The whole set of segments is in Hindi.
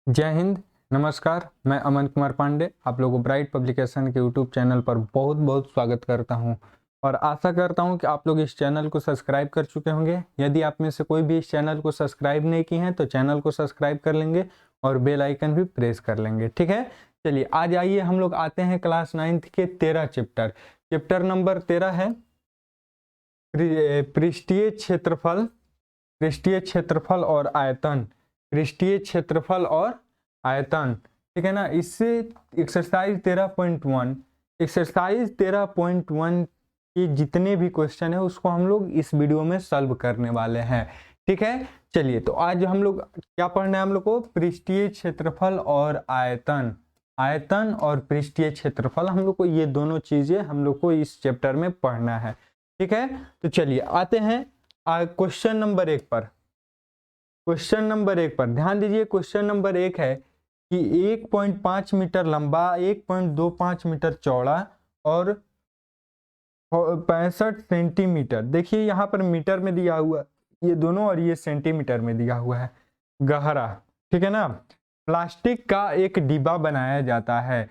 जय हिंद, नमस्कार। मैं अमन कुमार पांडे आप लोगों को ब्राइट पब्लिकेशन के यूट्यूब चैनल पर बहुत बहुत स्वागत करता हूं और आशा करता हूं कि आप लोग इस चैनल को सब्सक्राइब कर चुके होंगे। यदि आप में से कोई भी इस चैनल को सब्सक्राइब नहीं की हैं तो चैनल को सब्सक्राइब कर लेंगे और बेल आइकन भी प्रेस कर लेंगे, ठीक है। चलिए आज आइए हम लोग आते हैं क्लास 9th के 13 चैप्टर नंबर 13 है पृष्ठीय क्षेत्रफल। पृष्ठीय क्षेत्रफल और आयतन, पृष्ठीय क्षेत्रफल और आयतन, ठीक है ना। इससे एक्सरसाइज 13.1 के जितने भी क्वेश्चन है उसको हम लोग इस वीडियो में सॉल्व करने वाले हैं, ठीक है। चलिए तो आज हम लोग क्या पढ़ना है, हम लोग को पृष्ठीय क्षेत्रफल और आयतन। आयतन और पृष्ठीय क्षेत्रफल हम लोग को ये दोनों चीजें हम लोग को इस चैप्टर में पढ़ना है, ठीक है। तो चलिए आते हैं क्वेश्चन नंबर 1 पर। क्वेश्चन नंबर 1 पर ध्यान दीजिए। क्वेश्चन नंबर 1 है कि 1.5 मीटर लंबा, 1.25 मीटर चौड़ा और 65 सेंटीमीटर, देखिए यहाँ पर मीटर में दिया हुआ ये दोनों और ये सेंटीमीटर में दिया हुआ है, गहरा, ठीक है ना। प्लास्टिक का एक डिब्बा बनाया जाता है,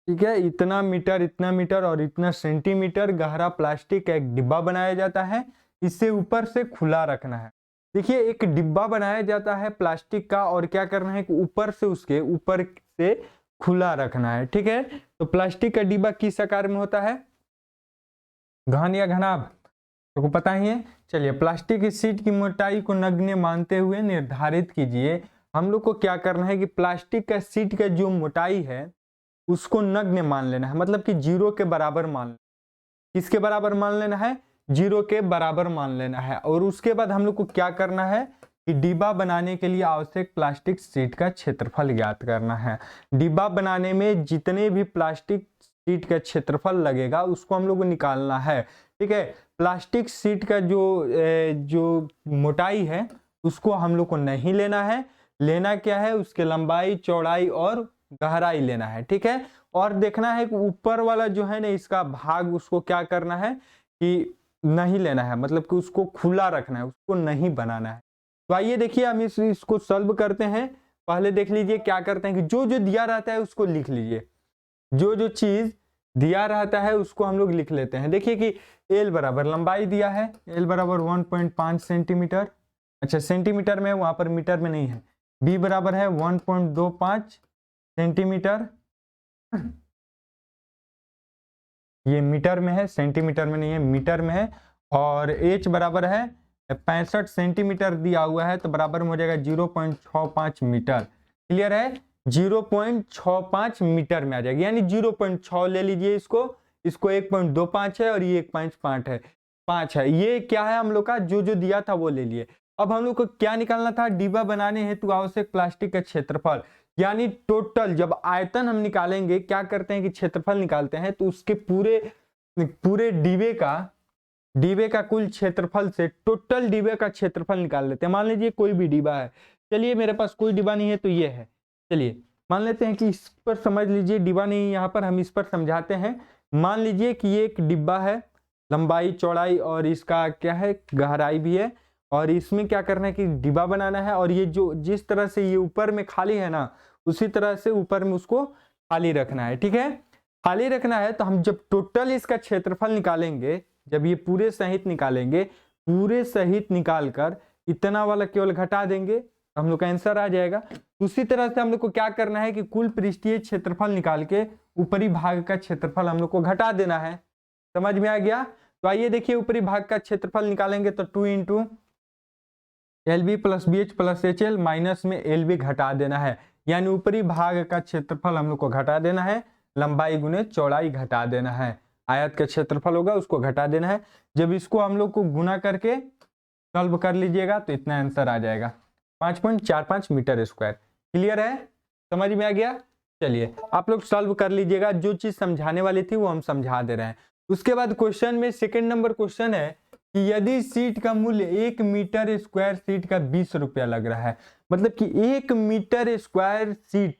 ठीक है। इतना मीटर और इतना सेंटीमीटर गहरा प्लास्टिक का एक डिब्बा बनाया जाता है। इसे ऊपर से खुला रखना है। देखिए एक डिब्बा बनाया जाता है प्लास्टिक का और क्या करना है कि ऊपर से उसके ऊपर से खुला रखना है, ठीक है। तो प्लास्टिक का डिब्बा किस आकार में होता है, घन या घनाभ, तो पता ही है। चलिए प्लास्टिक की शीट की मोटाई को नगण्य मानते हुए निर्धारित कीजिए। हम लोग को क्या करना है कि प्लास्टिक का शीट का जो मोटाई है उसको नगण्य मान लेना है, मतलब कि 0 के बराबर मान लेना। किसके बराबर मान लेना है, 0 के बराबर मान लेना है। और उसके बाद हम लोग को क्या करना है कि डिब्बा बनाने के लिए आवश्यक प्लास्टिक शीट का क्षेत्रफल ज्ञात करना है। डिब्बा बनाने में जितने भी प्लास्टिक शीट का क्षेत्रफल लगेगा उसको हम लोग को निकालना है, ठीक है। प्लास्टिक शीट का जो मोटाई है उसको हम लोग को नहीं लेना है। लेना क्या है, उसके लंबाई, चौड़ाई और गहराई लेना है, ठीक है। और देखना है कि ऊपर वाला जो है ना इसका भाग उसको क्या करना है कि नहीं लेना है, मतलब कि उसको खुला रखना है, उसको नहीं बनाना है। तो आइए देखिए हम इसको सॉल्व करते हैं। पहले देख लीजिए क्या करते हैं कि जो जो दिया रहता है उसको लिख लीजिए। जो जो चीज दिया रहता है उसको हम लोग लिख लेते हैं। देखिए कि एल बराबर लंबाई दिया है, एल बराबर 1.5 सेंटीमीटर, अच्छा सेंटीमीटर में, वहां पर मीटर में नहीं है। बी बराबर है 1.25 सेंटीमीटर, ये मीटर में है, सेंटीमीटर में नहीं है, मीटर में है। और h बराबर है 65 सेंटीमीटर दिया हुआ है, तो बराबर में हो जाएगा 0.65 मीटर। क्लियर है, 0.65 मीटर में आ जाएगा, यानी 0.6 ले लीजिए इसको 1.25 है और ये 1.5 है, 5 है। ये क्या है हम लोग का जो जो दिया था वो ले लिए। अब हम लोग को क्या निकालना था, डिब्बा बनाने हेतु आवश्यक प्लास्टिक का क्षेत्रफल, यानी टोटल। जब आयतन हम निकालेंगे क्या करते हैं कि क्षेत्रफल निकालते हैं, तो उसके पूरे डिब्बे का कुल क्षेत्रफल से टोटल डिब्बे का क्षेत्रफल निकाल लेते हैं। मान लीजिए कोई भी डिब्बा है, चलिए मेरे पास कोई डिब्बा नहीं है तो ये है, चलिए मान लेते हैं कि इस पर समझ लीजिए, डिब्बा नहीं यहाँ पर हम इस पर समझाते हैं। मान लीजिए कि ये एक डिब्बा है, लंबाई, चौड़ाई और इसका क्या है, गहराई भी है। और इसमें क्या करना है कि डिब्बा बनाना है और ये जो जिस तरह से ये ऊपर में खाली है ना, उसी तरह से ऊपर में उसको खाली रखना है, ठीक है। खाली रखना है तो हम जब टोटल इसका क्षेत्रफल निकालेंगे, जब ये पूरे सहित निकालेंगे, पूरे सहित निकालकर इतना वाला केवल घटा देंगे तो हम लोग का आंसर आ जाएगा। उसी तरह से हम लोग को क्या करना है कि कुल पृष्ठीय क्षेत्रफल निकाल के ऊपरी भाग का क्षेत्रफल हम लोग को घटा देना है। समझ में आ गया। तो आइए देखिए ऊपरी भाग का क्षेत्रफल निकालेंगे तो 2 into LB plus BH plus HL, minus में LB घटा देना है, यानी ऊपरी भाग का क्षेत्रफल हम लोग को घटा देना है, लंबाई गुने चौड़ाई घटा देना है। आयत का क्षेत्रफल होगा उसको घटा देना है। जब इसको हम लोग को गुना करके सॉल्व कर लीजिएगा तो इतना आंसर आ जाएगा, 5.45 मीटर स्क्वायर। क्लियर है, समझ में आ गया। चलिए आप लोग सॉल्व कर लीजिएगा, जो चीज समझाने वाली थी वो हम समझा दे रहे हैं। उसके बाद क्वेश्चन में सेकंड नंबर क्वेश्चन है कि यदि सीट का मूल्य 1 मीटर स्क्वायर सीट का 20 रुपया लग रहा है, मतलब कि 1 मीटर स्क्वायर सीट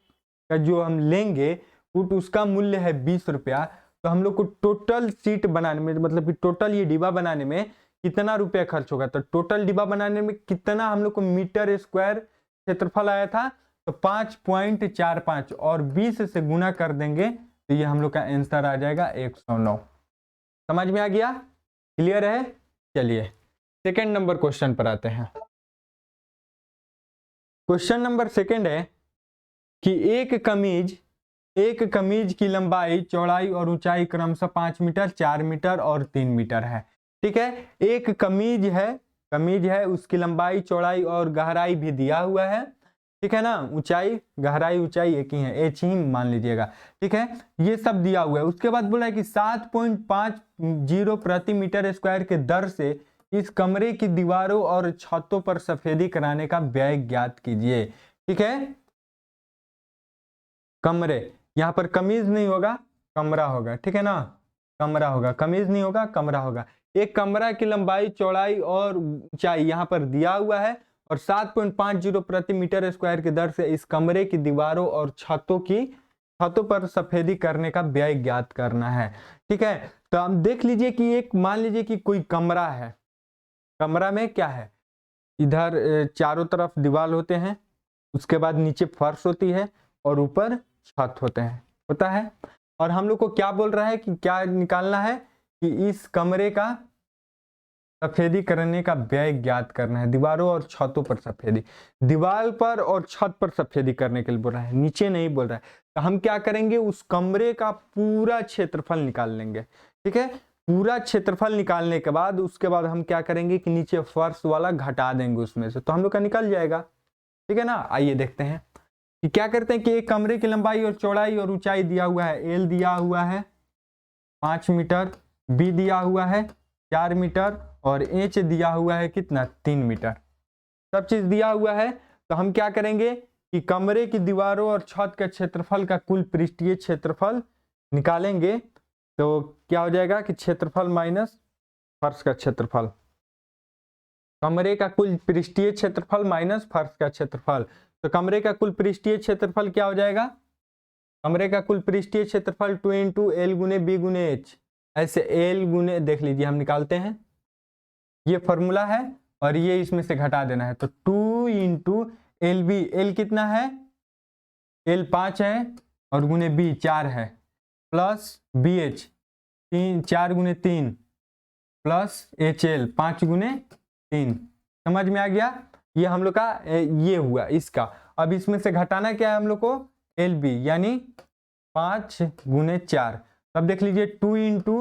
का जो हम लेंगे फुट उसका मूल्य है 20 रुपया, तो हम लोग को टोटल सीट बनाने में, मतलब कि टोटल ये डिब्बा बनाने में कितना रुपया खर्च होगा। तो टोटल डिब्बा बनाने में कितना हम लोग को मीटर स्क्वायर क्षेत्रफल आया था, तो 5.45 और 20 से गुना कर देंगे तो ये हम लोग का आंसर आ जाएगा 109। समझ में आ गया? क्लियर है? चलिए सेकंड नंबर क्वेश्चन पर आते हैं। क्वेश्चन नंबर सेकंड है कि एक कमीज की लंबाई, चौड़ाई और ऊंचाई क्रमशः 5 मीटर, 4 मीटर और 3 मीटर है। ठीक है, एक कमीज है, उसकी लंबाई, चौड़ाई और गहराई भी दिया हुआ है। ठीक है ना, ऊंचाई, गहराई, ऊंचाई एक ही है, एच ही मान लीजिएगा। ठीक है, ये सब दिया हुआ है। उसके बाद बोला है कि 7.50 प्रति मीटर स्क्वायर के दर से इस कमरे की दीवारों और छतों पर सफेदी कराने का व्यय ज्ञात कीजिए। ठीक है, कमरे, यहाँ पर कमीज नहीं होगा, कमरा होगा। ठीक है ना, कमरा होगा, कमीज नहीं होगा, कमरा होगा। एक कमरा की लंबाई, चौड़ाई और ऊंचाई यहाँ पर दिया हुआ है और 7.50 प्रति मीटर स्क्वायर की दर से इस कमरे की दीवारों और छतों पर सफेदी करने का व्यय ज्ञात करना है। ठीक है, तो हम देख लीजिए कि एक, मान लीजिए कि कोई कमरा है। कमरा में क्या है, इधर चारों तरफ दीवार होते हैं, उसके बाद नीचे फर्श होती है और ऊपर छत होता है। और हम लोग को क्या बोल रहा है कि क्या निकालना है कि इस कमरे का सफेदी करने का व्यय ज्ञात करना है। दीवारों और छतों पर सफेदी, दीवार पर और छत पर सफेदी करने के लिए बोल रहा है, नीचे नहीं बोल रहा है। तो हम क्या करेंगे, उस कमरे का पूरा क्षेत्रफल निकाल लेंगे। ठीक है, पूरा क्षेत्रफल निकालने के बाद उसके बाद हम क्या करेंगे कि नीचे फर्श वाला घटा देंगे उसमें से, तो हम लोग का निकल जाएगा। ठीक है ना, आइए देखते हैं कि क्या करते हैं कि एक कमरे की लंबाई और चौड़ाई और ऊंचाई दिया हुआ है। एल दिया हुआ है 5 मीटर, बी दिया हुआ है 4 मीटर और एच दिया हुआ है कितना, 3 मीटर। सब चीज दिया हुआ है। तो हम क्या करेंगे कि कमरे की दीवारों और छत के क्षेत्रफल का कुल पृष्ठीय क्षेत्रफल निकालेंगे। तो क्या हो जाएगा कि क्षेत्रफल माइनस फर्श का क्षेत्रफल, कमरे का कुल पृष्ठीय क्षेत्रफल माइनस फर्श का क्षेत्रफल। तो कमरे का कुल पृष्ठीय क्षेत्रफल क्या हो जाएगा, कमरे का कुल पृष्ठीय क्षेत्रफल 2 इंटू एल गुने बी गुने एच। ऐसे एल गुने, देख लीजिए हम निकालते हैं, ये फॉर्मूला है और ये इसमें से घटा देना है। तो 2 इंटू एल बी, एल कितना है, एल 5 है और गुने बी 4 है, प्लस बी एच 4 गुने 3 प्लस एच एल 5 गुने 3। समझ में आ गया? ये हम लोग का ये हुआ इसका। अब इसमें से घटाना क्या है हम लोग को, एल बी यानी 5 गुने 4। तब देख लीजिए 2 इंटू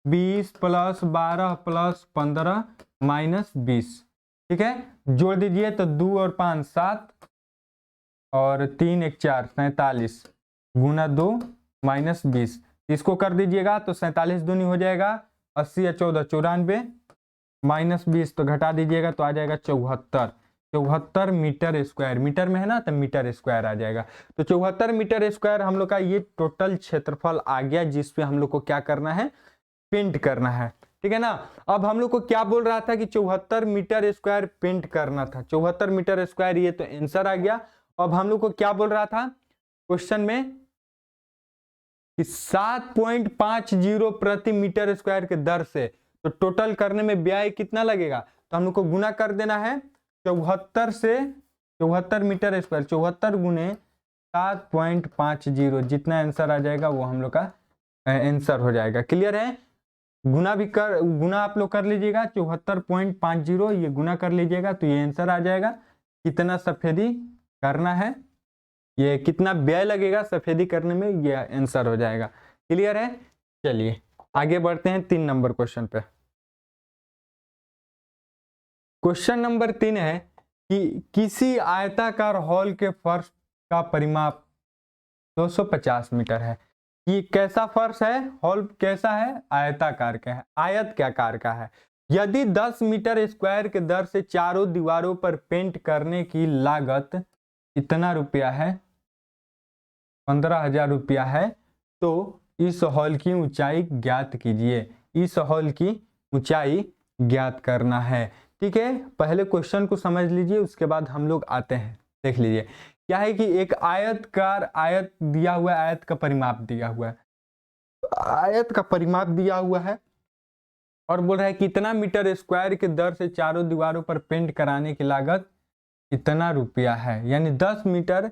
20 प्लस 12 प्लस 15 माइनस 20। ठीक है, जोड़ दीजिए तो 2 और 5 7 और 3 1 4 47 गुना 2 माइनस 20। इसको कर दीजिएगा तो 47 दूनी हो जाएगा 80 या 14 94 माइनस 20 तो घटा दीजिएगा तो आ जाएगा 74 मीटर स्क्वायर। मीटर में है ना तो मीटर स्क्वायर आ जाएगा। तो 74 मीटर स्क्वायर हम लोग का ये टोटल क्षेत्रफल आ गया, जिसपे हम लोग को क्या करना है, पेंट करना है। ठीक है ना, अब हम लोग को क्या बोल रहा था कि 74 मीटर स्क्वायर पेंट करना था। 74 मीटर स्क्वायर, ये तो आंसर आ गया। अब हम लोग को क्या बोल रहा था क्वेश्चन में कि 7.50 प्रति मीटर स्क्वायर के दर से, तो टोटल करने में व्यय कितना लगेगा, तो हम लोग को गुना कर देना है 74 से, 74 मीटर स्क्वायर 74 गुने 7.50, जितना आंसर आ जाएगा वो हम लोग का आंसर हो जाएगा। क्लियर है? गुना आप लोग कर लीजिएगा 74.50, ये गुना कर लीजिएगा तो ये आंसर आ जाएगा। कितना सफेदी करना है, ये कितना व्यय लगेगा सफेदी करने में, ये आंसर हो जाएगा। क्लियर है? चलिए आगे बढ़ते हैं 3 नंबर क्वेश्चन पे। क्वेश्चन नंबर 3 है कि किसी आयताकार हॉल के फर्श का परिमाप 250 मीटर है। ये कैसा फर्श है, हॉल कैसा है, आयताकार का है, आयत के आकार का है। यदि 10 मीटर स्क्वायर के दर से चारों दीवारों पर पेंट करने की लागत इतना रुपया है, 15,000 रुपया है, तो इस हॉल की ऊंचाई ज्ञात कीजिए। इस हॉल की ऊंचाई ज्ञात करना है। ठीक है, पहले क्वेश्चन को समझ लीजिए, उसके बाद हम लोग आते हैं। देख लीजिए क्या है कि एक आयतकार, आयत दिया हुआ है, आयत का परिमाप दिया हुआ है, आयत का परिमाप दिया हुआ है और बोल रहा है कितना मीटर स्क्वायर के दर से चारों दीवारों पर पेंट कराने की लागत इतना रुपया है। यानी 10 मीटर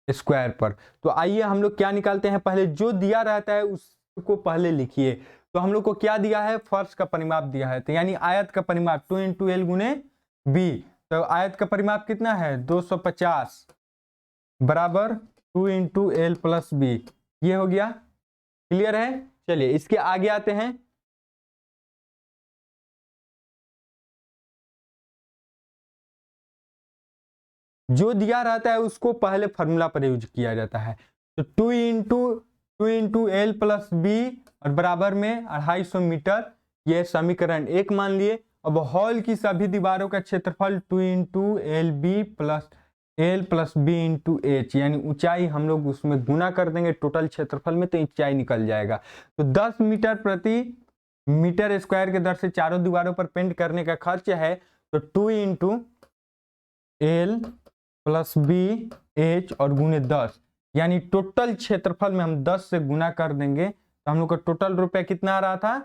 स्क्वायर पर। तो आइए हम लोग क्या निकालते हैं, पहले जो दिया रहता है उसको पहले लिखिए। तो हम लोग को क्या दिया है, फर्श का परिमाप दिया है, तो यानी आयत का परिमाप 2 × L गुने बी। तो आयत का परिमाप कितना है 250 बराबर 2 × L + B, ये हो गया। क्लियर है। चलिए इसके आगे आते हैं। जो दिया रहता है उसको पहले फॉर्मूला पर यूज किया जाता है। तो 2 × L + B और बराबर में 250 मीटर, ये समीकरण 1 मान लिए। अब हॉल की सभी दीवारों का क्षेत्रफल 2 × LB + L + B × H, यानी ऊंचाई हम लोग उसमें गुना कर देंगे टोटल क्षेत्रफल में, तो ऊंचाई निकल जाएगा। तो 10 मीटर प्रति मीटर स्क्वायर के दर से चारों दीवारों पर पेंट करने का खर्च है। तो 2 × L + B H और गुने 10, यानी टोटल क्षेत्रफल में हम 10 से गुना कर देंगे तो हम लोग का टोटल रुपया कितना आ रहा था,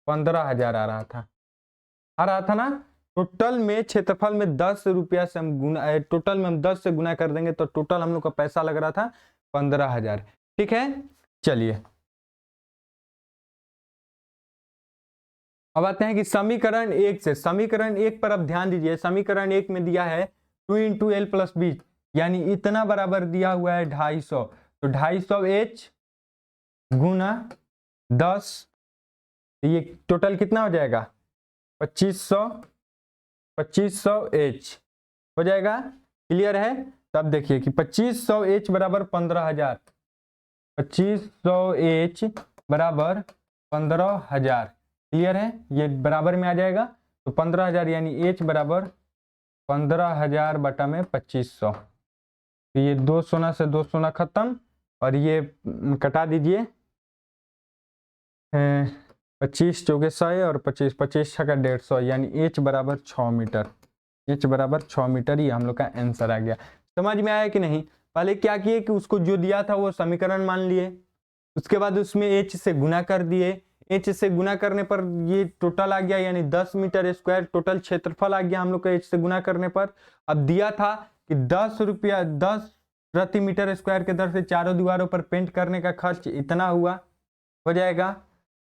15,000 आ रहा था ना। टोटल में क्षेत्रफल में 10 रुपया से हम गुना, टोटल में हम 10 से गुना कर देंगे तो टोटल हम लोग का पैसा लग रहा था 15,000। ठीक है। चलिए अब आते हैं कि समीकरण 1 से। समीकरण 1 पर अब ध्यान दीजिए। समीकरण 1 में दिया है 2 × L + B, यानी इतना बराबर दिया हुआ है 250। तो 250H गुना 10, ये टोटल कितना हो जाएगा 2500H हो जाएगा। क्लियर है। तब देखिए कि 2500H बराबर 15,000, 2500H बराबर 15,000। क्लियर है, ये बराबर में आ जाएगा। तो 15,000 यानी H बराबर 15,000 बटा में 2500। तो ये 2 सोना से 2 सोना खत्म, और ये कटा दीजिए 25 चौके 100 और 25 25 छक्का 150, यानी H बराबर 6 मीटर। H बराबर 6 मीटर, ये हम लोग का आंसर आ गया। समझ में आया कि नहीं। पहले क्या किए कि उसको जो दिया था वो समीकरण मान लिए, उसके बाद उसमें H से गुना कर दिए। H से गुना करने पर ये टोटल आ गया, यानी 10 मीटर स्क्वायर टोटल क्षेत्रफल आ गया हम लोग का H से गुना करने पर। अब दिया था कि 10 रुपया 10 प्रति मीटर स्क्वायर के दर से चारों दीवारों पर पेंट करने का खर्च इतना हुआ, हो जाएगा।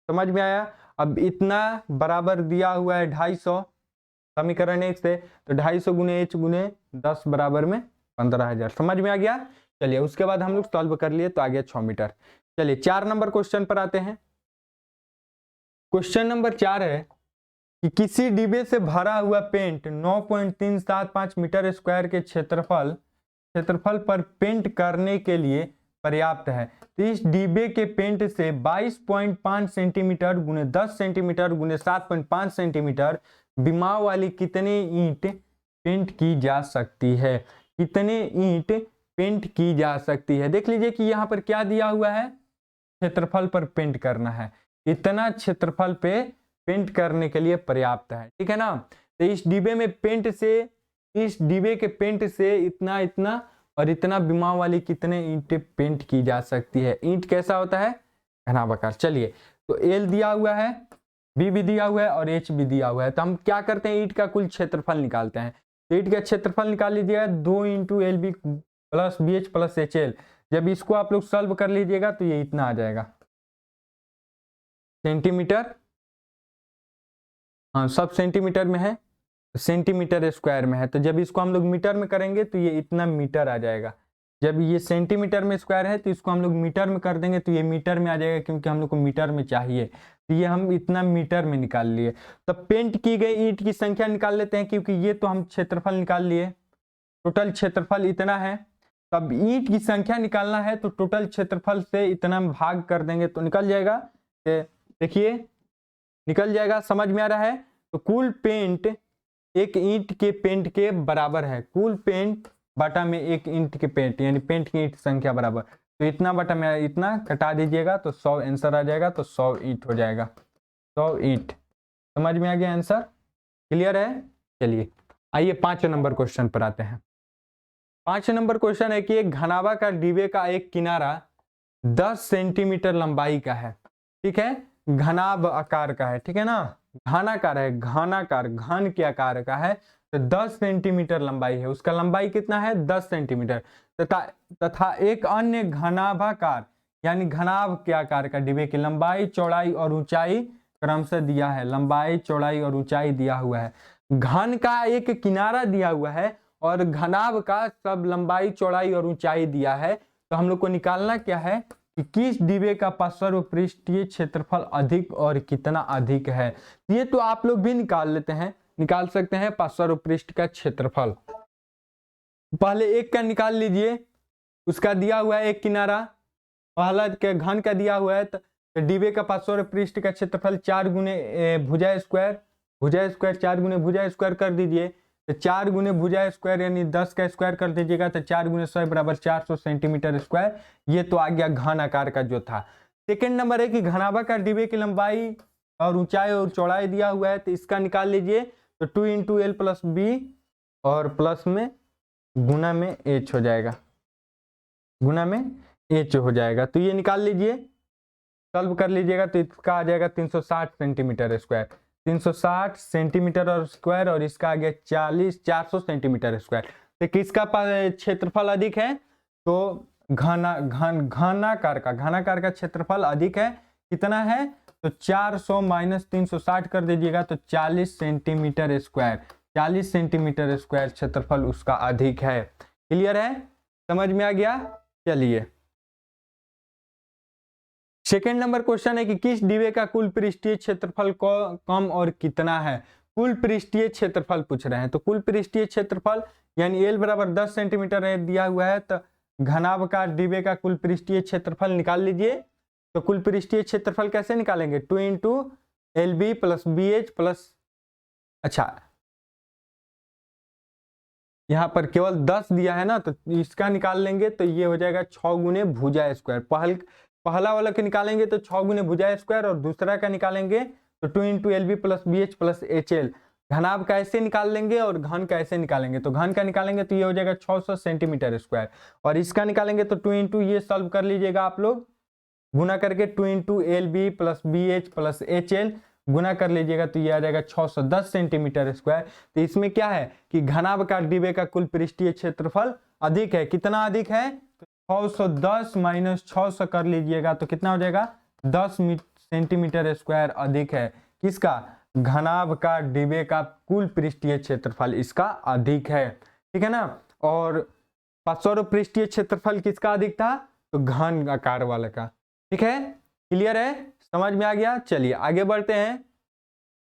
समझ में आया। अब इतना बराबर दिया हुआ है 250 समीकरण 1 से, तो 250 गुने H गुने 10 बराबर में 15,000। समझ में आ गया। चलिए उसके बाद हम लोग सॉल्व कर लिए तो आ गया 6 मीटर। चलिए 4 नंबर क्वेश्चन पर आते हैं। क्वेश्चन नंबर 4 है कि किसी डिब्बे से भरा हुआ पेंट 9.375 मीटर स्क्वायर के क्षेत्रफल पर पेंट करने के लिए पर्याप्त है। तो इस डिब्बे के पेंट से 22.5 सेंटीमीटर गुने 10 सेंटीमीटर गुने 7.5 सेंटीमीटर बिमाव वाली कितने ईंट पेंट की जा सकती है। कितने ईंट पेंट की जा सकती है। देख लीजिए कि यहाँ पर क्या दिया हुआ है, क्षेत्रफल पर पेंट करना है। इतना क्षेत्रफल पे पेंट करने के लिए पर्याप्त है। ठीक है ना। तो इस डिब्बे में पेंट से, इस डिब्बे के पेंट से इतना इतना और इतना बिमाव वाली कितने ईंट पेंट की जा सकती है। ईंट कैसा होता है, घनाभाकार। चलिए तो एल दिया हुआ है, बी भी दिया हुआ है और एच भी दिया हुआ है। तो हम क्या करते हैं, ईंट का कुल क्षेत्रफल निकालते हैं। तो ईंट का क्षेत्रफल निकाल लीजिएगा 2 × LB + BH + HL। जब इसको आप लोग सॉल्व कर लीजिएगा तो ये इतना आ जाएगा सेंटीमीटर। हाँ सब सेंटीमीटर में है, सेंटीमीटर स्क्वायर में है। तो जब इसको हम लोग मीटर में करेंगे तो ये इतना मीटर आ जाएगा। जब ये सेंटीमीटर में स्क्वायर है तो इसको हम लोग मीटर में कर देंगे तो ये मीटर में आ जाएगा, क्योंकि हम लोग को मीटर में चाहिए। तो ये हम इतना मीटर में निकाल लिए। तो पेंट की गई ईंट की संख्या निकाल लेते हैं, क्योंकि ये तो हम क्षेत्रफल निकाल लिए, टोटल क्षेत्रफल इतना है। तब ईंट की संख्या निकालना है तो टोटल क्षेत्रफल से इतना भाग कर देंगे तो निकल जाएगा। देखिए निकल जाएगा। समझ में आ रहा है। तो कुल पेंट एक ईंट के पेंट के बराबर है। कुल पेंट बटा में एक ईंट के पेंट, यानी पेंट की ईंट संख्या बराबर। तो इतना बटा में इतना कटा दीजिएगा तो 100 आंसर आ जाएगा। तो 100 ईंट हो जाएगा, 100 ईंट। समझ में आ गया आंसर। क्लियर है। चलिए आइए 5 नंबर क्वेश्चन पर आते हैं। 5 नंबर क्वेश्चन है कि एक घनाभाकार डिब्बे का एक किनारा 10 सेंटीमीटर लंबाई का है। ठीक है, घनाभ आकार का है। ठीक है ना, घनाकार है, घनाकार, घन के आकार का है, तो 10 सेंटीमीटर लंबाई है, उसका लंबाई कितना है 10 सेंटीमीटर। तथा एक अन्य घनाभाकार यानी घनाभ के आकार का डिब्बे की लंबाई चौड़ाई और ऊंचाई क्रमशः दिया है। लंबाई चौड़ाई और ऊंचाई दिया हुआ है, घन का एक किनारा दिया हुआ है और घनाभ का सब लंबाई चौड़ाई और ऊंचाई दिया है। तो हम लोग को निकालना क्या है कि किस डिब्बे का पार्श्व पृष्ठीय क्षेत्रफल अधिक और कितना अधिक है। ये तो आप लोग भी निकाल सकते हैं पार्श्व पृष्ठ का क्षेत्रफल। पहले एक का निकाल लीजिए, उसका दिया हुआ है एक किनारा, पहला के घन का दिया हुआ है। तो डिब्बे का पार्श्व पृष्ठ का क्षेत्रफल 4 गुने भुजा स्क्वायर 4 गुने भुजा स्क्वायर कर दीजिए। तो 4 गुने भुजा स्क्वायर यानी 10 का स्क्वायर कर दीजिएगा, तो 4 गुने 100 बराबर 400 सेंटीमीटर स्क्वायर। ये तो आ गया घन आकार का जो था। सेकेंड नंबर है कि घनाभाकार डिब्बे की लंबाई और ऊंचाई और चौड़ाई दिया हुआ है, तो इसका निकाल लीजिए। तो 2 इंटू एल प्लस बी और प्लस में गुना में एच हो जाएगा, गुना में एच हो जाएगा। तो ये निकाल लीजिए, सॉल्व कर लीजिएगा, तो इसका आ जाएगा 360 सेंटीमीटर स्क्वायर। 360 सेंटीमीटर और स्क्वायर, और इसका आ गया 400 सेंटीमीटर स्क्वायर। तो किसका क्षेत्रफल अधिक है? तो घनाकार का क्षेत्रफल अधिक है। कितना है? तो 400 माइनस 360 कर दीजिएगा, तो 40 सेंटीमीटर स्क्वायर। 40 सेंटीमीटर स्क्वायर क्षेत्रफल उसका अधिक है। क्लियर है? समझ में आ गया? चलिए सेकेंड नंबर क्वेश्चन है कि किस डिब्बे का कुल पृष्ठीय क्षेत्रफल कम और कितना है। कुल पृष्ठीय क्षेत्रफल पूछ रहे हैं, तो कुल पृष्ठीय क्षेत्रफल यानी एल बराबर 10 सेंटीमीटर दिया हुआ है। तो घनाभाकार डिब्बे का कुल पृष्ठीय क्षेत्रफल निकाल लीजिए। तो कुल पृष्ठीय क्षेत्रफल कैसे निकालेंगे? 2 into L B plus B H plus, अच्छा यहाँ पर केवल 10 दिया है ना, तो इसका निकाल लेंगे तो ये हो जाएगा 6 गुने भुजा स्क्वायर। पहला वाला के निकालेंगे तो 6 गुने भुजा स्क्वायर, और दूसरा का निकालेंगे तो 2 into L B plus B H plus H L. घनाभ कैसे निकाल लेंगे और घन कैसे निकालेंगे? तो घन का निकालेंगे तो ये हो जाएगा 600 सेंटीमीटर स्क्वायर, और इसका निकालेंगे तो 2 इंटू, ये सॉल्व कर लीजिएगा आप लोग, गुना करके 2 into L B plus B H plus H L गुना कर लीजिएगा, तो ये आ जाएगा 610 सेंटीमीटर स्क्वायर। तो इसमें क्या है कि घनाभाकार डिब्बे का कुल पृष्ठीय क्षेत्रफल अधिक है। कितना अधिक है? तो 610 माइनस 600 कर लीजिएगा, तो कितना हो जाएगा? 10 सेंटीमीटर स्क्वायर अधिक है। किसका? घनाभाकार डिब्बे का कुल पृष्ठीय क्षेत्रफल इसका अधिक है। ठीक है ना? और पार्श्व पृष्ठीय क्षेत्रफल किसका अधिक था? तो घन आकार वाले का। ठीक है? क्लियर है? समझ में आ गया? चलिए आगे बढ़ते हैं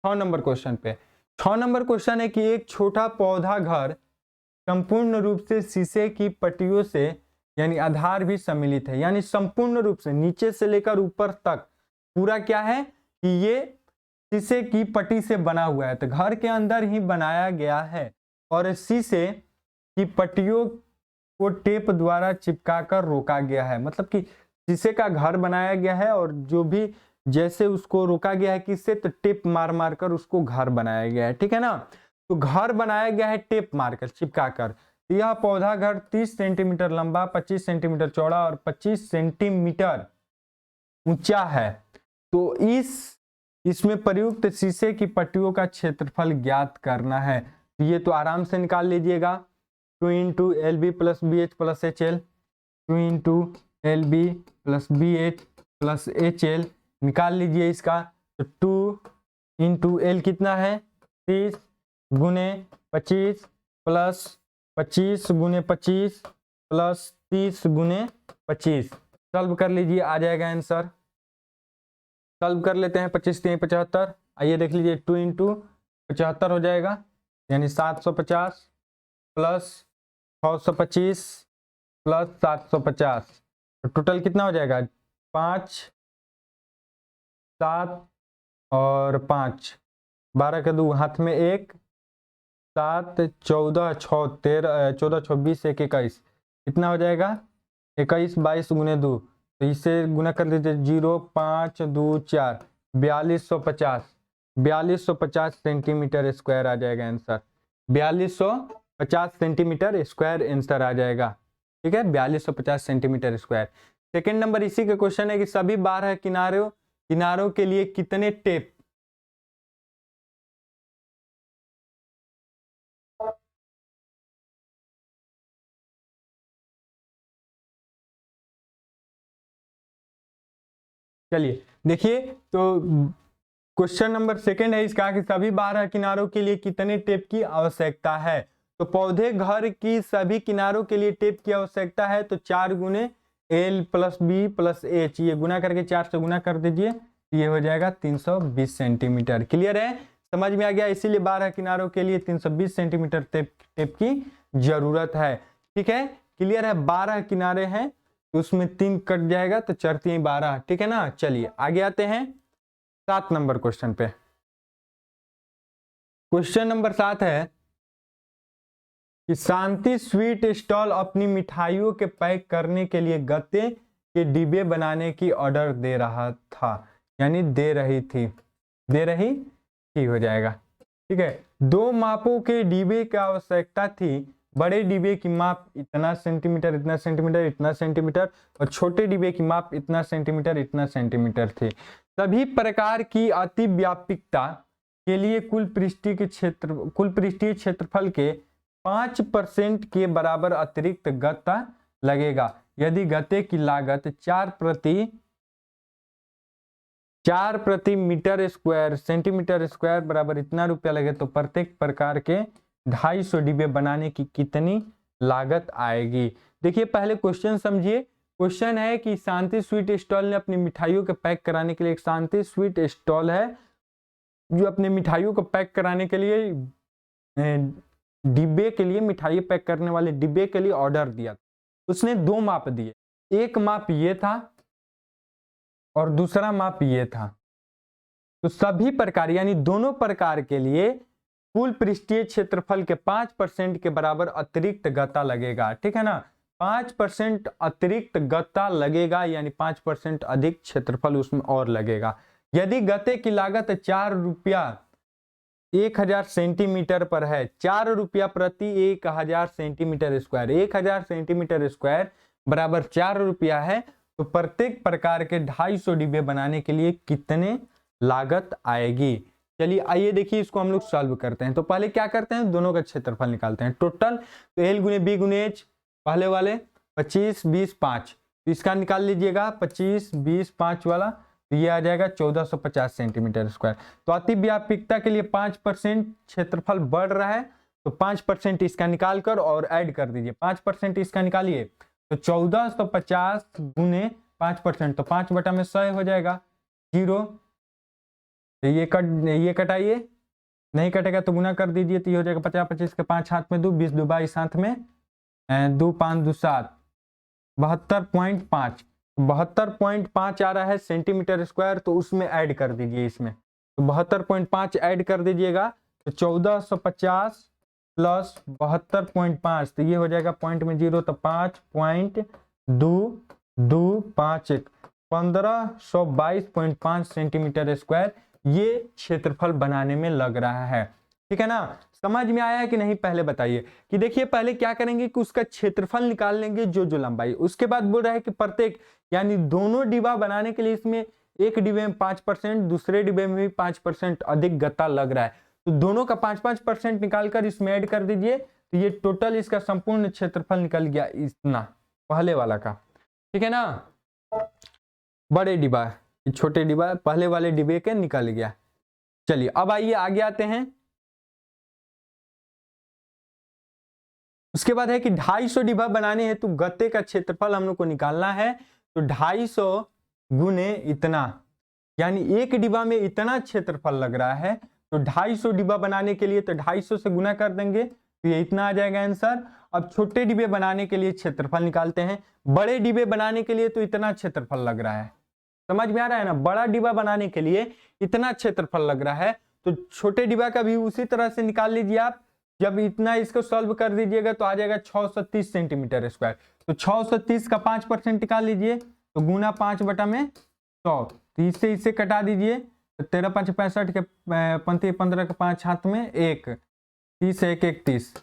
6 नंबर क्वेश्चन पे। 6 नंबर क्वेश्चन है कि एक छोटा पौधा घर संपूर्ण रूप से शीशे की पट्टियों से यानी आधार भी सम्मिलित है, यानी संपूर्ण रूप से नीचे से लेकर ऊपर तक पूरा क्या है कि ये शीशे की पट्टी से बना हुआ है। तो घर के अंदर ही बनाया गया है और शीशे की पट्टियों को टेप द्वारा चिपकाकर रोका गया है। मतलब कि शीशे का घर बनाया गया है और जो भी जैसे उसको रोका गया है किससे? तो टेप मार मार कर उसको घर बनाया गया है। ठीक है ना? तो घर बनाया गया है टेप मारकर, चिपकाकर। यह पौधा घर 30 सेंटीमीटर लंबा, 25 सेंटीमीटर चौड़ा और 25 सेंटीमीटर ऊंचा है। तो इसमें प्रयुक्त शीशे की पट्टियों का क्षेत्रफल ज्ञात करना है। तो ये तो आराम से निकाल लीजिएगा। 2 into L B plus B H plus H L, 2 into L B plus B H plus H L निकाल लीजिए इसका। तो 2 इंटू एल कितना है? 30 गुने 25 प्लस 25 गुने 25 प्लस 30 गुने 25। सॉल्व कर लीजिए, आ जाएगा आंसर। सॉल्व कर लेते हैं। 25 3 75। आइए देख लीजिए, 2 इंटू 75 हो जाएगा यानी 750 प्लस 625 प्लस 750। तो टोटल कितना हो जाएगा? 5 7 और 5, 12 के 2 हाथ में 1, 7 14 6 13 14 26 1 21। कितना हो जाएगा? 21 22 गुने 2। तो इसे गुना कर लीजिए, 0 5 2 4, 4250 सेंटीमीटर स्क्वायर आ जाएगा आंसर। 4250 सेंटीमीटर स्क्वायर आंसर आ जाएगा। ठीक है? 4250 सेंटीमीटर स्क्वायर। सेकेंड नंबर इसी का क्वेश्चन है कि सभी 12 किनारों के लिए कितने टेप चलिए देखिए, तो क्वेश्चन नंबर सेकंड है इसका कि सभी 12 किनारों के लिए कितने टेप की आवश्यकता है। तो पौधे घर की सभी किनारों के लिए टेप की आवश्यकता है तो 4 गुने L plus B plus H, ये गुना करके 4 से गुना कर दीजिए, ये हो जाएगा 320 सेंटीमीटर। क्लियर है, समझ में आ गया। इसीलिए 12 किनारों के लिए 320 सेंटीमीटर टेप की जरूरत है। ठीक है, क्लियर है। 12 किनारे हैं तो उसमें 3 कट जाएगा तो 4 3 12। ठीक है ना। चलिए आगे आते हैं 7 नंबर क्वेश्चन पे। क्वेश्चन नंबर 7 है कि शांति स्वीट स्टॉल अपनी मिठाइयों के पैक करने के लिए गत्ते के डिब्बे बनाने की ऑर्डर दे रहा था, यानी दे रही थी हो जाएगा। ठीक है, 2 मापों के डिब्बे की आवश्यकता थी। बड़े डिब्बे की माप इतना सेंटीमीटर इतना सेंटीमीटर इतना सेंटीमीटर और छोटे डिब्बे की माप इतना सेंटीमीटर इतना सेंटीमीटर थी। सभी प्रकार की अतिव्यापकता के लिए कुल पृष्ठीय क्षेत्रफल के 5% के बराबर अतिरिक्त गत्ता लगेगा। यदि गत्ते की लागत 4 प्रति मीटर स्क्वायर सेंटीमीटर स्क्वायर बराबर इतना रुपया लगे तो प्रत्येक प्रकार के 250 डिब्बे बनाने की कितनी लागत आएगी। देखिए पहले क्वेश्चन समझिए। क्वेश्चन है कि शांति स्वीट स्टॉल ने अपनी मिठाइयों के पैक कराने के लिए, एक शांति स्वीट स्टॉल है जो अपने मिठाइयों को पैक कराने के लिए डिब्बे के लिए, मिठाई पैक करने वाले डिब्बे के लिए ऑर्डर दिया। उसने 2 माप दिए, एक माप ये था और दूसरा माप ये था। तो सभी प्रकार यानी दोनों प्रकार के लिए कुल पृष्ठीय क्षेत्रफल के 5% के बराबर अतिरिक्त गत्ता लगेगा। ठीक है ना, 5% अतिरिक्त गत्ता लगेगा यानी 5% अधिक क्षेत्रफल उसमें और लगेगा। यदि गत्ते की लागत 4 रुपया 1000 सेंटीमीटर पर है, 4 रुपया प्रति 1000 सेंटीमीटर स्क्वायर, 1000 सेंटीमीटर स्क्वायर बराबर 4 रुपया है, तो प्रत्येक प्रकार के 250 डिब्बे बनाने के लिए कितने लागत आएगी। चलिए आइए देखिए इसको हम लोग सॉल्व करते हैं। तो पहले क्या करते हैं, दोनों का क्षेत्रफल निकालते हैं टोटल। तो L गुने B गुने H, पहले वाले 25 20 5, तो इसका निकाल लीजिएगा 25 20 5 वाला, तो ये आ जाएगा 1450 सेंटीमीटर स्क्वायर। तो अतिव्यापकता के लिए 5% क्षेत्रफल बढ़ रहा है तो 5% इसका निकाल कर और ऐड कर दीजिए। 5% इसका निकालिए तो 1450 गुने 5%, तो 5/100 हो जाएगा 0। तो ये कटाइए, नहीं कटेगा तो गुना कर दीजिए, तो ये हो जाएगा 50 25 के 5 हाथ में 2, 20 2 22 हाथ में 2 5 2 7, 72.5। 72.5 आ रहा है सेंटीमीटर स्क्वायर, तो उसमें ऐड कर दीजिए इसमें। तो 72.5 ऐड कर दीजिएगा तो 1450 प्लस 72.5, तो ये हो जाएगा पॉइंट में 0, तो 5.2225 1522.5 सेंटीमीटर स्क्वायर ये क्षेत्रफल बनाने में लग रहा है। ठीक है ना, समझ में आया है कि नहीं पहले बताइए। कि देखिए पहले क्या करेंगे कि उसका क्षेत्रफल निकाल लेंगे जो लंबाई, उसके बाद बोल रहा है कि प्रत्येक यानी दोनों डिब्बा बनाने के लिए इसमें एक डिब्बे में 5%, दूसरे डिब्बे में भी 5% अधिक गत्ता लग रहा है, तो दोनों का 5-5% निकालकर इसमें ऐड कर दीजिए, तो ये टोटल इसका संपूर्ण क्षेत्रफल निकल गया इतना पहले वाला का। ठीक है ना, बड़े डिब्बा छोटे डिब्बा पहले वाले डिब्बे के निकल गया। चलिए अब आइए आगे आते हैं। उसके बाद है कि 250 डिब्बा बनाने हेतु गत्ते का क्षेत्रफल हम लोग को निकालना है। तो 250 गुने इतना, यानी एक डिब्बा में इतना क्षेत्रफल लग रहा है, तो 250 डिब्बा बनाने के लिए तो 250 से गुना कर देंगे, तो ये इतना आ जाएगा आंसर। अब छोटे डिब्बे बनाने के लिए क्षेत्रफल निकालते हैं। बड़े डिब्बे बनाने के लिए तो इतना क्षेत्रफल लग रहा है, समझ में आ रहा है ना, बड़ा डिब्बा बनाने के लिए इतना क्षेत्रफल लग रहा है, तो छोटे डिब्बा का भी उसी तरह से निकाल लीजिए आप। जब इतना इसको सॉल्व कर दीजिएगा तो आ जाएगा 630 सेंटीमीटर स्क्वायर। तो 630 का 5% निकाल लीजिए, तो गुना 5/100, तो इससे कटा दीजिए, तो 13 5 65 के 15 के 5 हाथ में 1, 30 1 31,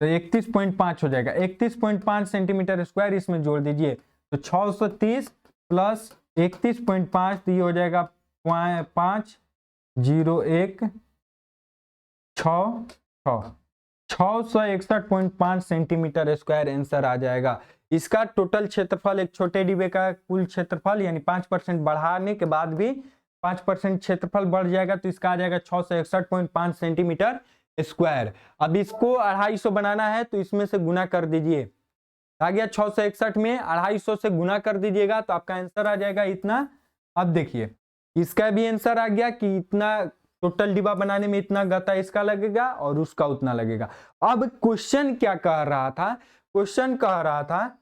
तो 31.5 हो जाएगा। 31.5 सेंटीमीटर स्क्वायर इसमें जोड़ दीजिए, तो 630 प्लस 31.5, तो ये हो जाएगा 5 0 1 6 6 661.5 सेंटीमीटर स्क्वायर आंसर आ जाएगा। इसका टोटल क्षेत्रफल, एक छोटे डिब्बे का कुल क्षेत्रफल यानी 5% बढ़ाने के बाद भी 5% क्षेत्रफल बढ़ जाएगा तो इसका आ जाएगा 661.5 सेंटीमीटर स्क्वायर। अब इसको 250 बनाना है तो इसमें से गुना कर दीजिए, आ गया 661 में 250 से गुना कर दीजिएगा तो आपका आंसर आ जाएगा इतना। अब देखिए इसका भी आंसर आ गया कि इतना टोटल डिब्बा बनाने में इतना गत्ता इसका लगेगा और उसका उतना लगेगा। अब क्वेश्चन क्या कह रहा था, क्वेश्चन कह रहा था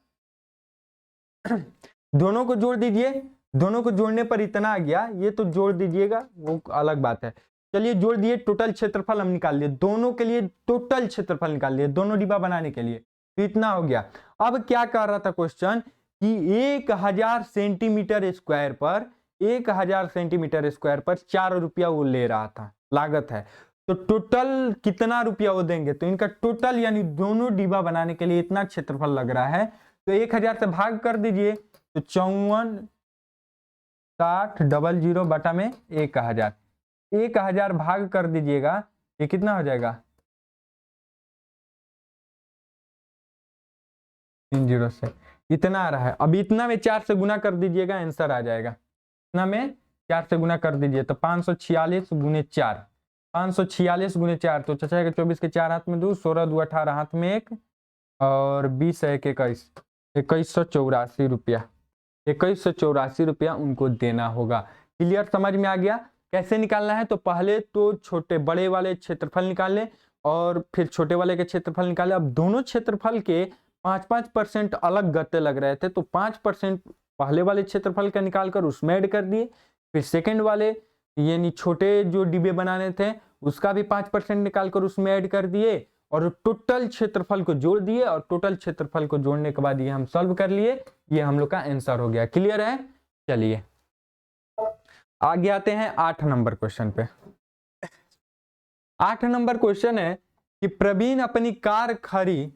दोनों को जोड़ दीजिए, दोनों को जोड़ने पर इतना आ गया, ये तो जोड़ दीजिएगा वो अलग बात है। चलिए जोड़ दिए, टोटल क्षेत्रफल हम निकाल लिए, दोनों के लिए टोटल क्षेत्रफल निकाल लिए दोनों डिब्बा बनाने के लिए, तो इतना हो गया। अब क्या कह रहा था क्वेश्चन कि 1000 सेंटीमीटर स्क्वायर पर 1000 सेंटीमीटर स्क्वायर पर 4 रुपया वो ले रहा था, लागत है। तो टोटल कितना रुपया वो देंगे, तो इनका टोटल यानी दोनों डिब्बा बनाने के लिए इतना क्षेत्रफल लग रहा है, तो 1000 से भाग कर दीजिए तो 54,60,00 बटा में 1000, 1000 भाग कर दीजिएगा, ये कितना हो जाएगा 30 से इतना आ रहा है। अब इतना में 4 से गुना कर दीजिएगा, आंसर आ जाएगा। इतना में 4 से गुना कर दीजिए तो 546 गुने 4, 546 गुने 4 तो चाचा 24 के 4 हाथ में 2, 16 2 18 हाथ में 1 और 20 1 21, 2184 रुपया, 2184 रुपया उनको देना होगा। क्लियर, समझ में आ गया कैसे निकालना है। तो पहले तो छोटे बड़े वाले क्षेत्रफल निकाल लें और फिर छोटे वाले के क्षेत्रफल निकाले। अब दोनों क्षेत्रफल के 5-5% अलग गत्ते लग रहे थे तो 5% पहले वाले क्षेत्रफल का निकालकर उसमें ऐड कर दिए, फिर सेकंड वाले यानी छोटे जो डिब्बे बनाने थे उसका भी 5% निकालकर उसमें ऐड कर दिए और टोटल क्षेत्रफल को जोड़ दिए और टोटल क्षेत्रफल को जोड़ने के बाद ये हम सॉल्व कर लिए, ये हम लोग का आंसर हो गया। क्लियर है, चलिए आगे आते हैं 8 नंबर क्वेश्चन पे। 8 नंबर क्वेश्चन है कि प्रवीण अपनी कार खड़ी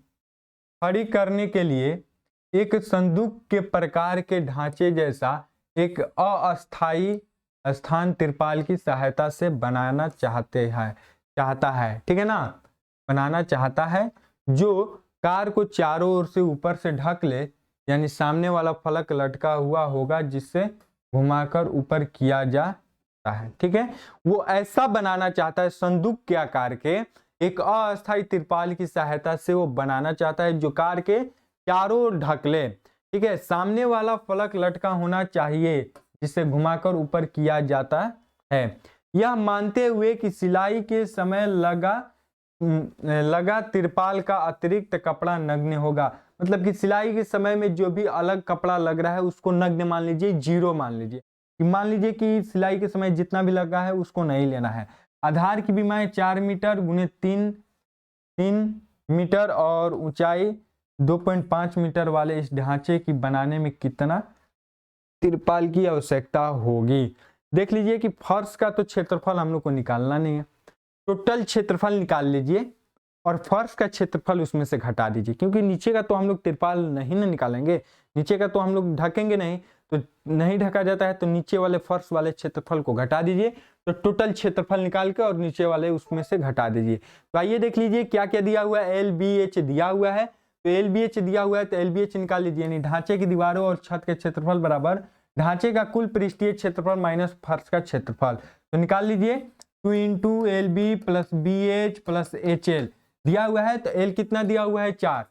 करने के लिए एक संदूक के प्रकार के ढांचे जैसा एक अस्थायी स्थान तिरपाल की सहायता से बनाना चाहता है, ठीक है ना, बनाना चाहता है जो कार को चारों ओर से ऊपर से ढक ले, यानी सामने वाला फलक लटका हुआ होगा जिससे घुमाकर ऊपर किया जाता है, ठीक है। वो ऐसा बनाना चाहता है, संदूक के आकार के एक अस्थायी तिरपाल की सहायता से वो बनाना चाहता है जो कार के चारों ओर ढक ले, ठीक है। सामने वाला फलक लटका होना चाहिए जिसे घुमाकर ऊपर किया जाता है, यह मानते हुए कि सिलाई के समय लगा तिरपाल का अतिरिक्त कपड़ा नग्न होगा। मतलब कि सिलाई के समय में जो भी अलग कपड़ा लग रहा है उसको नग्न मान लीजिए, जीरो मान लीजिए, कि सिलाई के समय जितना भी लगा है उसको नहीं लेना है। आधार की बीमाएं 4 मीटर गुने 3 मीटर और ऊंचाई 2.5 मीटर वाले इस ढांचे की बनाने में कितना तिरपाल की आवश्यकता होगी। देख लीजिए कि फर्श का तो क्षेत्रफल हम लोग को निकालना नहीं है, टोटल क्षेत्रफल निकाल लीजिए और फर्श का क्षेत्रफल उसमें से घटा दीजिए, क्योंकि नीचे का तो हम लोग तिरपाल नहीं ना निकालेंगे, नीचे का तो हम लोग ढकेंगे नहीं, तो नहीं ढका जाता है तो नीचे वाले फर्श वाले क्षेत्रफल को घटा दीजिए, तो टोटल क्षेत्रफल निकाल के और नीचे वाले उसमें से घटा दीजिए। तो आइए देख लीजिए क्या क्या दिया हुआ है, LBH दिया हुआ है, तो LBH दिया हुआ है तो LBH निकाल लीजिए, यानी ढांचे की दीवारों और छत के क्षेत्रफल बराबर ढांचे का कुल पृष्ठीय क्षेत्रफल माइनस फर्श का क्षेत्रफल। तो निकाल लीजिए 2 × LB + BH + HL दिया हुआ है, तो L कितना दिया हुआ है 4,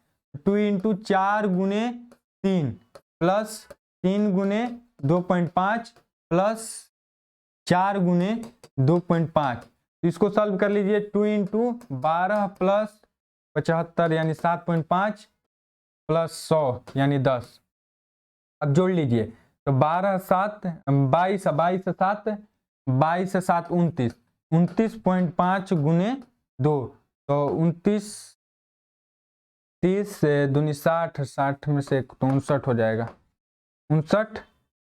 2 × 4 गुने 3 प्लस 3 गुने 2.5 प्लस 4 गुने 2.5, तो इसको सॉल्व कर लीजिए। 2 × 12 प्लस 75 यानी 7.5 प्लस 100 यानी 10। अब जोड़ लीजिए तो 12 7 22 22 7 22 7 29, 29.5 गुने 2 तो 29 30 दूनी 60, 60 में से 59 हो जाएगा, 59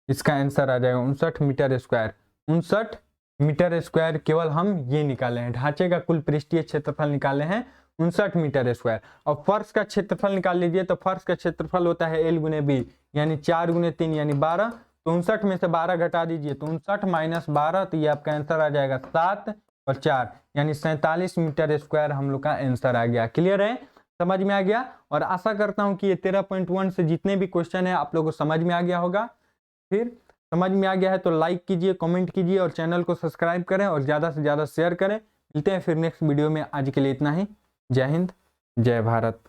इसका आंसर आ जाएगा 59 मीटर स्क्वायर। 59 मीटर स्क्वायर केवल हम ये निकाले हैं, ढांचे का कुल पृष्ठीय क्षेत्रफल निकाले हैं 59 मीटर स्क्वायर। और फर्श का क्षेत्रफल निकाल लीजिए, तो फर्श का क्षेत्रफल होता है L गुने B यानी 4 गुने 3 यानी 12, तो 59 में से 12 घटा दीजिए तो 59 माइनस 12, तो ये आपका आंसर आ जाएगा 7 और 4 यानी 47 मीटर स्क्वायर हम लोग का आंसर आ गया। क्लियर है, समझ में आ गया। और आशा करता हूं कि ये 13.1 से जितने भी क्वेश्चन है आप लोगों को समझ में आ गया होगा। फिर समझ में आ गया है तो लाइक कीजिए, कमेंट कीजिए और चैनल को सब्सक्राइब करें और ज़्यादा से ज़्यादा शेयर करें। मिलते हैं फिर नेक्स्ट वीडियो में। आज के लिए इतना ही। जय हिंद, जय भारत।